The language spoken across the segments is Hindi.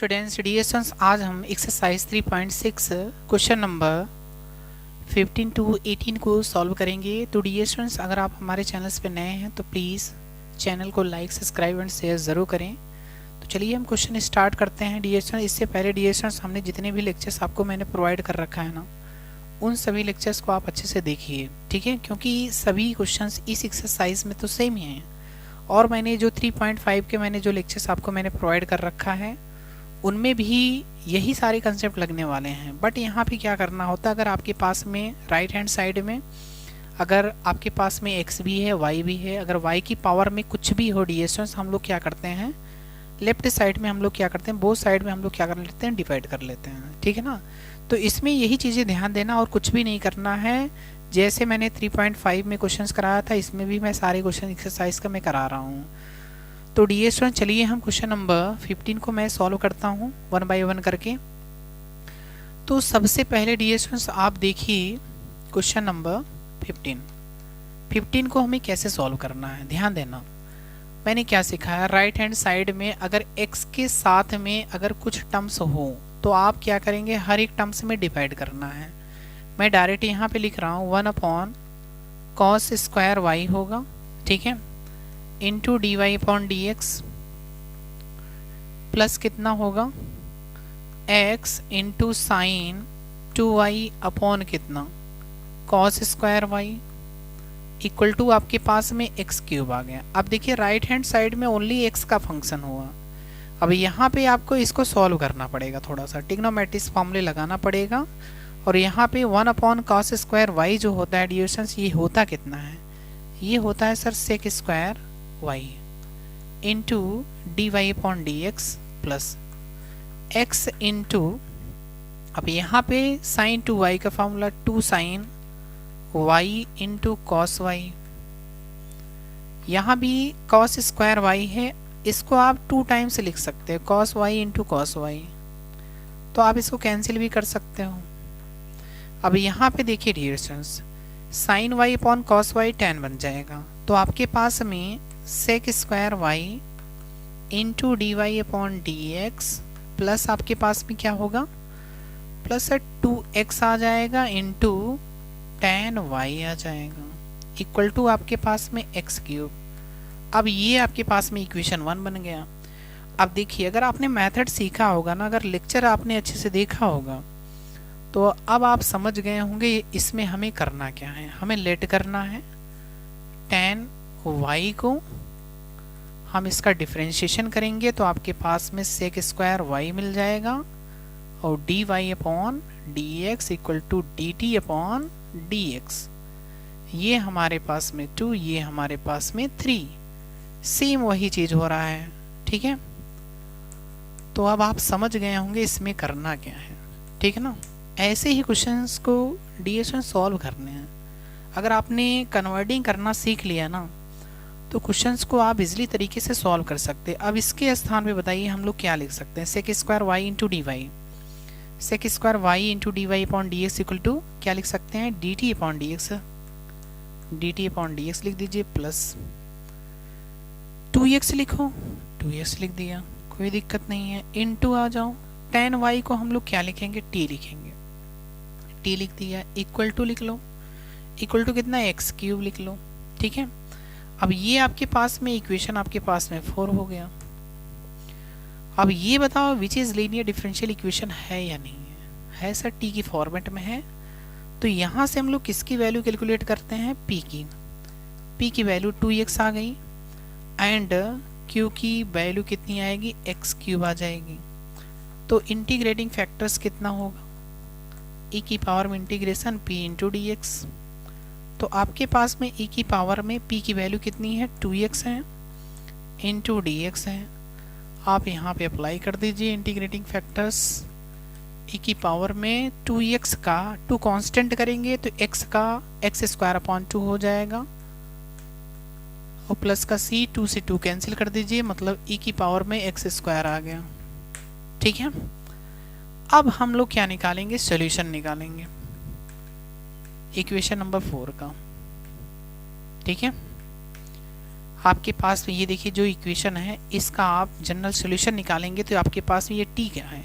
स्टूडेंट्स डियर स्टूडेंट्स, आज हम एक्सरसाइज 3.6 क्वेश्चन नंबर 15 टू 18 को सॉल्व करेंगे। तो डियर स्टूडेंट्स, अगर आप हमारे चैनल्स पे नए हैं तो प्लीज़ चैनल को लाइक, सब्सक्राइब एंड शेयर ज़रूर करें। तो चलिए हम क्वेश्चन स्टार्ट करते हैं। डियर स्टूडेंट्स, इससे पहले डियर स्टूडेंट्स, हमने जितने भी लेक्चर्स आपको मैंने प्रोवाइड कर रखा है ना, उन सभी लेक्चर्स को आप अच्छे से देखिए, ठीक है, क्योंकि सभी क्वेश्चंस इस एक्सरसाइज में तो सेम ही हैं। और मैंने जो 3.5 के मैंने जो लेक्चर्स आपको मैंने प्रोवाइड कर रखा है उनमें भी यही सारे कंसेप्ट लगने वाले हैं। बट यहाँ पे क्या करना होता है, अगर आपके पास में राइट हैंड साइड में अगर आपके पास में x भी है, y भी है, अगर y की पावर में कुछ भी हो डियर स्टूडेंट्स, हम लोग क्या करते हैं, लेफ्ट साइड में हम लोग क्या करते हैं, बोथ साइड में हम लोग क्या कर लेते हैं, डिवाइड कर लेते हैं, ठीक है ना। तो इसमें यही चीज़ें ध्यान देना और कुछ भी नहीं करना है। जैसे मैंने 3.5 में क्वेश्चंस कराया था, इसमें भी मैं सारे क्वेश्चन एक्सरसाइज का मैं करा रहा हूँ। तो डियर स्टूडेंट, चलिए हम क्वेश्चन नंबर 15 को मैं सॉल्व करता हूँ वन बाय वन करके। तो सबसे पहले डियर स्टूडेंट्स आप देखिए क्वेश्चन नंबर 15 को हमें कैसे सॉल्व करना है, ध्यान देना। मैंने क्या सिखाया, राइट हैंड साइड में अगर x के साथ में अगर कुछ टर्म्स हो तो आप क्या करेंगे, हर एक टर्म्स में डिवाइड करना है। मैं डायरेक्ट यहाँ पे लिख रहा हूँ 1/cos स्क्वायर y होगा, ठीक है, into dy upon d x plus कितना होगा x into sine 2y upon कितना cos square y equal to आपके पास में x क्यूब आ गया। अब देखिए राइट हैंड साइड में ओनली x का फंक्शन हुआ। अब यहाँ पे आपको इसको सॉल्व करना पड़ेगा, थोड़ा सा ट्रिग्नोमेट्रिक फॉर्मूले लगाना पड़ेगा। और यहाँ पे 1/cos स्क्वायर y जो होता है डियर स्टूडेंट्स, ये होता कितना है, ये होता है sir sec square y into d y upon d x plus x into, अब यहाँ पे साइन 2y का formula 2 sine y into cos y, यहाँ भी cos स्क्वायर y है, इसको आप 2 टाइम्स लिख सकते हैं, cos y into cos y, तो आप इसको कैंसिल भी कर सकते हो। अब यहाँ पे देखिए dear students, sine y upon cos y tan बन जाएगा, तो आपके पास में sec square y into d y upon d x plus आपके पास में क्या होगा, प्लस 2x आ जाएगा इंटू tan y आ जाएगा इक्वल टू आपके पास में x क्यूब। अब ये आपके पास में इक्वेशन 1 बन गया। अब देखिए अगर आपने मेथड सीखा होगा ना, अगर लेक्चर आपने अच्छे से देखा होगा तो अब आप समझ गए होंगे इसमें हमें करना क्या है। हमें लेट करना है tan y को, हम इसका डिफरेंशिएशन करेंगे तो आपके पास में सेक स्क्वायर y मिल जाएगा और d y upon d x equal to d t upon d x. ये हमारे पास में 2, ये हमारे पास में 3, सेम वही चीज हो रहा है, ठीक है। तो अब आप समझ गए होंगे इसमें करना क्या है, ठीक है ना। ऐसे ही क्वेश्चंस को डीएसएन सॉल्व करने हैं। अगर आपने कन्वर्टिंग करना सीख लिया ना तो क्वेश्चंस को आप इजीली तरीके से सॉल्व कर सकते हैं। अब इसके स्थान पे बताइए हम लोग क्या लिख सकते हैं, sec square y into d y, sec square y into d y upon d x equal to क्या लिख सकते हैं, d t upon d x, d t upon d x लिख दीजिए प्लस 2x लिखो, 2x लिख दिया, कोई दिक्कत नहीं है, इंटू आ जाओ tan y को हम लोग क्या लिखेंगे, t लिखेंगे, t लिख दिया, इक्वल टू लिख लो, इक्वल टू कितना x क्यूब लिख लो, ठीक है। अब ये आपके पास में इक्वेशन आपके पास में 4 हो गया। अब ये बताओ which is linear differential equation है या नहीं है सर t की फॉर्मेट में है। तो यहाँ से हम लोग किसकी वैल्यू कैलकुलेट करते हैं, p की वैल्यू 2x आ गई एंड q की वैल्यू कितनी आएगी, x क्यूब आ जाएगी। तो इंटीग्रेटिंग फैक्टर्स कितना होगा, e की पावर में integration p into d x. तो आपके पास में e की पावर में p की वैल्यू कितनी है, 2x है इंटू डी एक्स है। आप यहाँ पे अप्लाई कर दीजिए इंटीग्रेटिंग फैक्टर्स, e की पावर में 2x का 2 कांस्टेंट करेंगे तो x का x स्क्वायर अपॉन 2 हो जाएगा और प्लस का c, 2 से 2 कैंसिल कर दीजिए, मतलब e की पावर में x स्क्वायर आ गया, ठीक है। अब हम लोग क्या निकालेंगे, सॉल्यूशन निकालेंगे इक्वेशन नंबर 4 का, ठीक है। आपके पास ये देखिए जो इक्वेशन है इसका आप जनरल सॉल्यूशन निकालेंगे तो आपके पास ये t क्या है,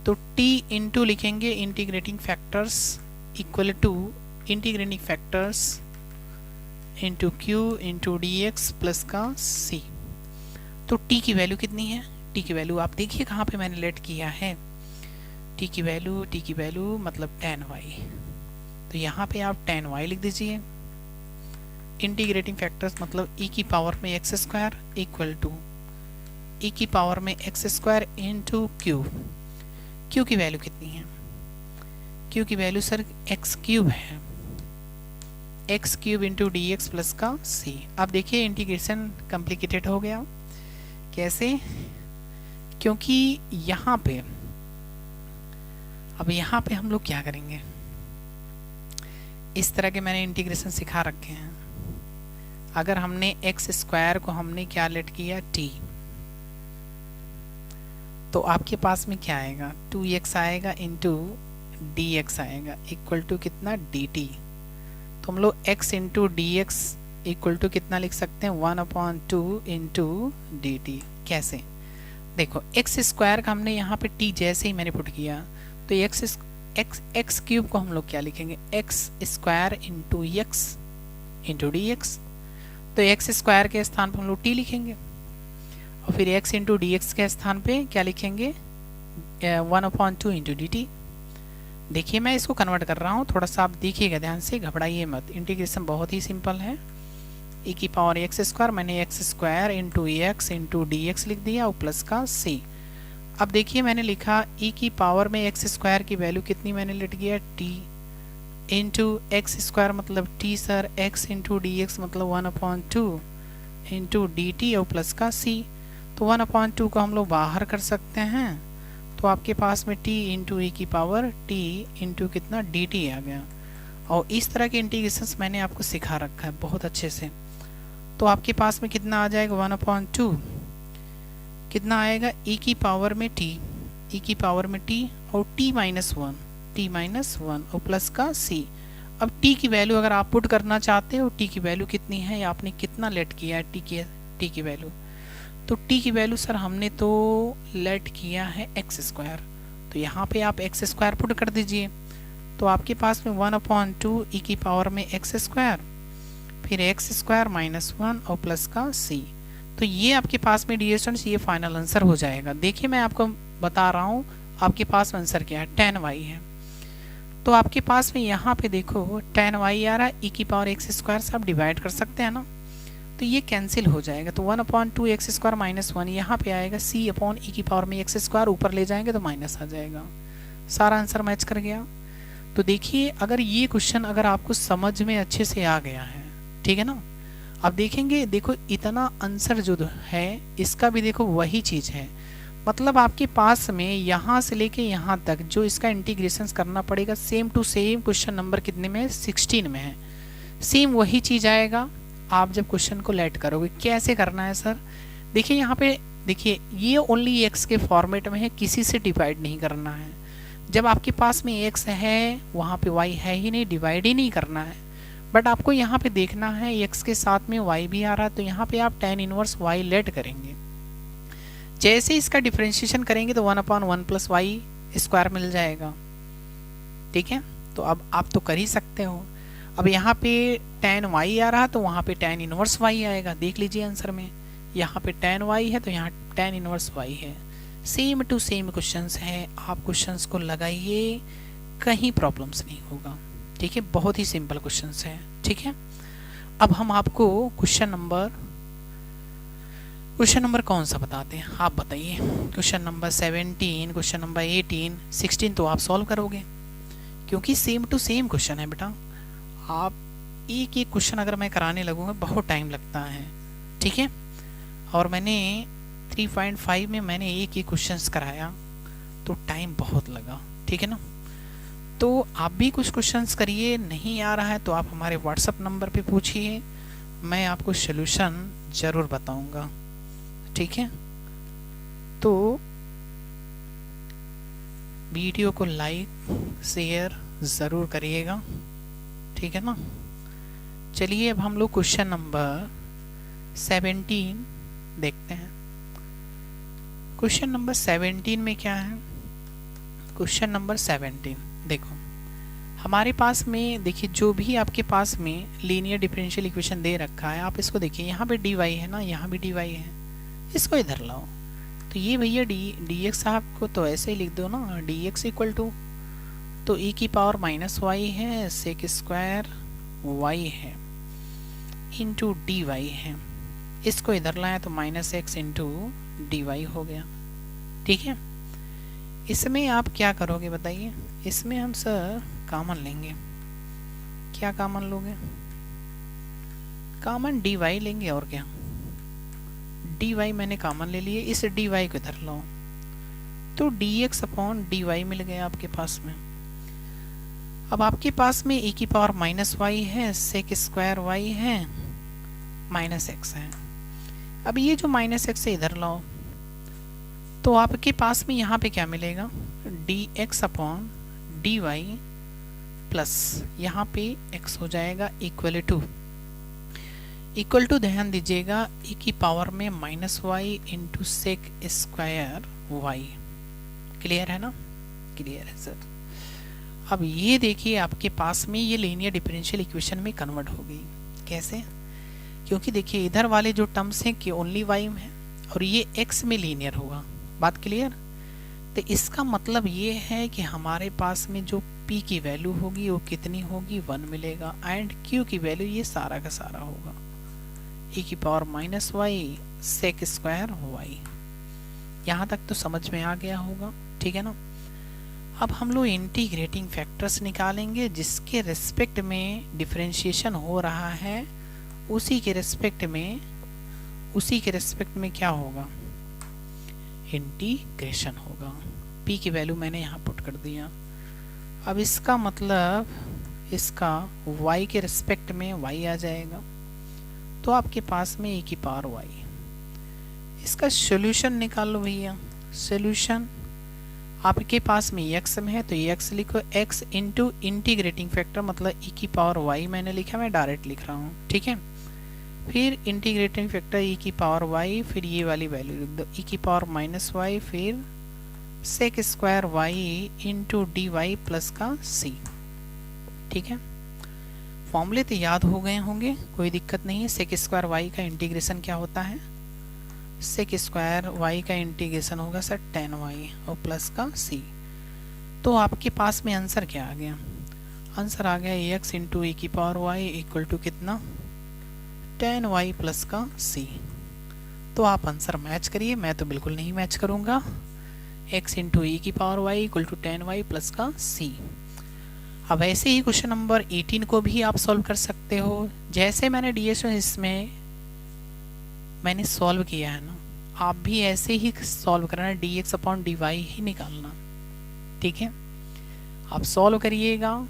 तो t इंटू लिखेंगे integrating factors equal to integrating factors into q into d x plus का c। तो t की वैल्यू कितनी है, t की वैल्यू आप देखिए कहाँ पे मैंने लेट किया है, t की वैल्यू मतलब tan y, तो यहाँ पे आप tan y लिख दीजिए। इंटीग्रेटिंग फैक्टर्स मतलब e की पावर में x square equal to e की पावर में एक्स स्क्वायर इंटू q की वैल्यू कितनी है, q की वैल्यू सर एक्स क्यूब है, x cube into d x plus का c। अब देखिए इंटीग्रेशन कॉम्प्लिकेटेड हो गया, कैसे, क्योंकि यहाँ पे अब यहाँ पे हम लोग क्या करेंगे, इस तरह के मैंने इंटीग्रेशन सिखा रखे हैं। अगर हमने एक्स स्क्वायर को हमने क्या लेट किया t, तो आपके पास में क्या आएगा 2x आएगा इंटू डी एक्स आएगा इक्वल टू कितना dt। तो हम लोग x into d x equal to कितना लिख सकते हैं 1/2 इंटू डी टी। कैसे, देखो एक्स स्क्वायर का हमने यहाँ पे t जैसे ही मैंने पुट किया तो एक्स क्यूब को हम लोग क्या लिखेंगे x square into x into d x, तो एक्स स्क्वायर के स्थान पर हम लोग t लिखेंगे और फिर x इंटू डी एक्स के स्थान पे क्या लिखेंगे 1/2 इंटू डी टी। देखिए मैं इसको कन्वर्ट कर रहा हूँ, थोड़ा सा आप देखिएगा ध्यान से, घबराइए मत, इंटीग्रेशन बहुत ही सिंपल है। e की पावर एक्स स्क्वायर मैंने x square into x into d x लिख दिया और प्लस का c। अब देखिए मैंने लिखा e की पावर में एक्स स्क्वायर की वैल्यू कितनी मैंने लिख गया t इंटू एक्स स्क्वायर मतलब t sir, x into d x मतलब 1/2 इंटू डी टी और प्लस का c। तो 1/2 को हम लोग बाहर कर सकते हैं, तो आपके पास में t इंटू e की पावर t इंटू कितना dt आ गया। और इस तरह के इंटीग्रेशंस मैंने आपको सिखा रखा है बहुत अच्छे से। तो आपके पास में कितना आ जाएगा 1/2 कितना आएगा e की पावर में t, e की पावर में t और t माइनस 1 और प्लस का c। अब t की वैल्यू अगर आप पुट करना चाहते हो, t की वैल्यू कितनी है, आपने कितना लेट किया है t की वैल्यू, तो t की वैल्यू सर हमने तो लेट किया है एक्स स्क्वायर, तो यहाँ पे आप एक्स स्क्वायर पुट कर दीजिए, तो आपके पास में 1/2 e की पावर में एक्स स्क्वायर फिर एक्स स्क्वायर माइनस 1 और प्लस का c। तो ये आपके पास में डियर स्टूडेंट्स ये फाइनल आंसर हो जाएगा। देखिए मैं आपको बता रहा हूँ आपके पास आंसर क्या है, tan y है। तो आपके पास में यहाँ पे देखो tan y आ रहा है, e की पावर एक्स स्क्वायर से आप डिवाइड कर सकते हैं ना, तो ये कैंसिल हो जाएगा, तो 1/2 एक्स स्क्वायर माइनस 1 यहाँ पे आएगा, c अपॉन e की पावर में एक्स स्क्वायर ऊपर ले जाएंगे तो माइनस आ जाएगा, सारा आंसर मैच कर गया। तो देखिए अगर ये क्वेश्चन अगर आपको समझ में अच्छे से आ गया है, ठीक है ना, अब देखेंगे देखो इतना आंसर जो है इसका भी देखो वही चीज़ है, मतलब आपके पास में यहाँ से लेके यहाँ तक जो इसका इंटीग्रेशन करना पड़ेगा same to same question number कितने में 16 में है, सेम वही चीज़ आएगा आप जब क्वेश्चन को लेट करोगे। कैसे करना है सर, देखिए यहाँ पे देखिए ये ओनली एक्स के फॉर्मेट में है, किसी से डिवाइड नहीं करना है। जब आपके पास में एक्स है वहाँ पे वाई है ही नहीं, डिवाइड ही नहीं करना है, बट आपको यहाँ पे देखना है एक्स के साथ में वाई भी आ रहा है, तो यहाँ पे आप tan इनवर्स वाई लेट करेंगे। जैसे इसका डिफरेंशिएशन करेंगे तो 1/1 प्लस वाई स्क्वायर मिल जाएगा, ठीक है। तो अब आप तो कर ही सकते हो। अब यहाँ पे tan y आ रहा तो वहाँ पे tan इनवर्स y आएगा, देख लीजिए आंसर में, यहाँ पे tan y है तो यहाँ tan इनवर्स y है। सेम टू सेम क्वेश्चंस है, आप क्वेश्चंस को लगाइए, कहीं प्रॉब्लम्स नहीं होगा, ठीक है, बहुत ही सिंपल क्वेश्चंस है, ठीक है। अब हम आपको क्वेश्चन नंबर कौन सा बताते हैं, आप बताइए। क्वेश्चन नंबर 17, क्वेश्चन नंबर 18, 16 तो आप सॉल्व करोगे क्योंकि सेम टू सेम क्वेश्चन है बेटा। आप एक एक क्वेश्चन अगर मैं कराने लगूंगा बहुत टाइम लगता है, ठीक है, और मैंने 3.5 में मैंने एक क्वेश्चंस कराया तो टाइम बहुत लगा, ठीक है ना। तो आप भी कुछ क्वेश्चंस करिए, नहीं आ रहा है तो आप हमारे व्हाट्सएप नंबर पे पूछिए, मैं आपको सॉल्यूशन ज़रूर बताऊंगा, ठीक है। तो वीडियो को लाइक शेयर ज़रूर करिएगा, ठीक है ना। चलिए अब हम लोग क्वेश्चन नंबर 17 देखते हैं। क्वेश्चन नंबर 17 में क्या है? क्वेश्चन नंबर 17 देखो, हमारे पास में देखिए जो भी आपके पास में लीनियर डिफरेंशियल इक्वेशन दे रखा है, आप इसको देखिए, यहाँ पे dy है ना, यहाँ भी dy है, इसको इधर लाओ। तो ये भैया dx आपको तो ऐसे ही लिख दो ना, dx इक्वल टू, तो e की पावर माइनस वाई है, सेक स्क्वायर y है इंटू dy है, इसको इधर लाए तो माइनस एक्स इंटू dy हो गया। ठीक है, इसमें आप क्या करोगे बताइए? इसमें हम सर कॉमन लेंगे। क्या कॉमन लोगे? कॉमन dy लेंगे, और क्या, dy मैंने कॉमन ले लिए, इस dy को इधर लाओ तो dx अपॉन dy मिल गया आपके पास में। अब आपके पास में e की पावर माइनस वाई है, सेक स्क्वायर y है, माइनस एक्स है। अब ये जो माइनस एक्स है इधर लाओ तो आपके पास में यहाँ पे क्या मिलेगा? dx अपॉन dy प्लस यहाँ पे x हो जाएगा इक्वल टू ध्यान दीजिएगा e की पावर में minus y into sec square y। Clear है ना? क्लियर है सर। अब ये देखिए आपके पास में ये लीनियर डिफरेंशियल इक्वेशन में कन्वर्ट हो गई। कैसे? क्योंकि देखिए इधर वाले जो टर्म्स हैं कि ओनली y है और ये x में लीनियर होगा। बात क्लियर? तो इसका मतलब ये है कि हमारे पास में जो p की वैल्यू होगी वो कितनी होगी? 1 मिलेगा, एंड q की वैल्यू ये सारा का सारा होगा e की power minus y sec square y। यहाँ तक तो समझ में आ गया होगा, ठीक है ना? अब हम लोग इंटीग्रेटिंग फैक्टर्स निकालेंगे, जिसके रिस्पेक्ट में डिफरेंशिएशन हो रहा है उसी के रिस्पेक्ट में क्या होगा? इंटीग्रेशन होगा। p की वैल्यू मैंने यहाँ पुट कर दिया। अब इसका मतलब इसका y के रिस्पेक्ट में y आ जाएगा, तो आपके पास में e की पावर y। इसका सॉल्यूशन निकाल लो भैया। सॉल्यूशन आपके पास में x में है तो x लिखो, x इंटू इंटीग्रेटिंग फैक्टर मतलब e की पावर y मैंने लिखा, मैं डायरेक्ट लिख रहा हूँ, ठीक है। फिर इंटीग्रेटिंग फैक्टर e की पावर y, फिर ये वाली वैल्यू लिख दो e की पावर माइनस वाई, फिर sec square y into d y plus का c। ठीक है, फॉर्मूले तो याद हो गए होंगे, कोई दिक्कत नहीं है। सेक स्क्वायर y का इंटीग्रेशन क्या होता है? सेक स्क्वायर y का इंटीग्रेशन होगा सर tan y और प्लस का c। तो आपके पास में आंसर क्या आ गया? आंसर आ गया x इंटू e की पावर y इक्वल टू कितना? tan y प्लस का c। तो आप आंसर मैच करिए, मैं तो बिल्कुल नहीं मैच करूंगा। x इंटू e की power y equal to tan y plus का c। अब ऐसे ही क्वेश्चन नंबर 18 को भी आप सॉल्व कर सकते हो। जैसे मैंने ds इसमें मैंने सॉल्व किया है ना, आप भी ऐसे ही सॉल्व करना, dx अपॉन dy ही निकालना, ठीक है। आप सॉल्व करिएगा,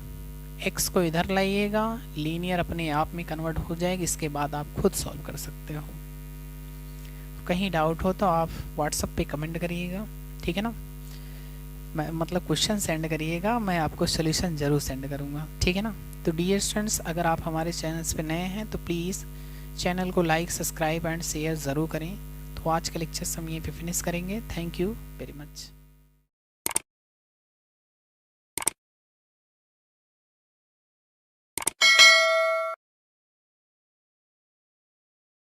x को इधर लाइएगा, लीनियर अपने आप में कन्वर्ट हो जाएगी, इसके बाद आप खुद सॉल्व कर सकते हो। कहीं डाउट हो तो आप व्हाट्सएप पे कमेंट करिएगा, ठीक है ना। मैं मतलब क्वेश्चन सेंड करिएगा, मैं आपको सोल्यूशन ज़रूर सेंड करूँगा, ठीक है ना। तो डियर स्टूडेंट्स, अगर आप हमारे चैनल्स पे नए हैं तो प्लीज़ चैनल को लाइक, सब्सक्राइब एंड शेयर ज़रूर करें। तो आज का लेक्चर हम यहीं पे फिनिश करेंगे। Thank you very much.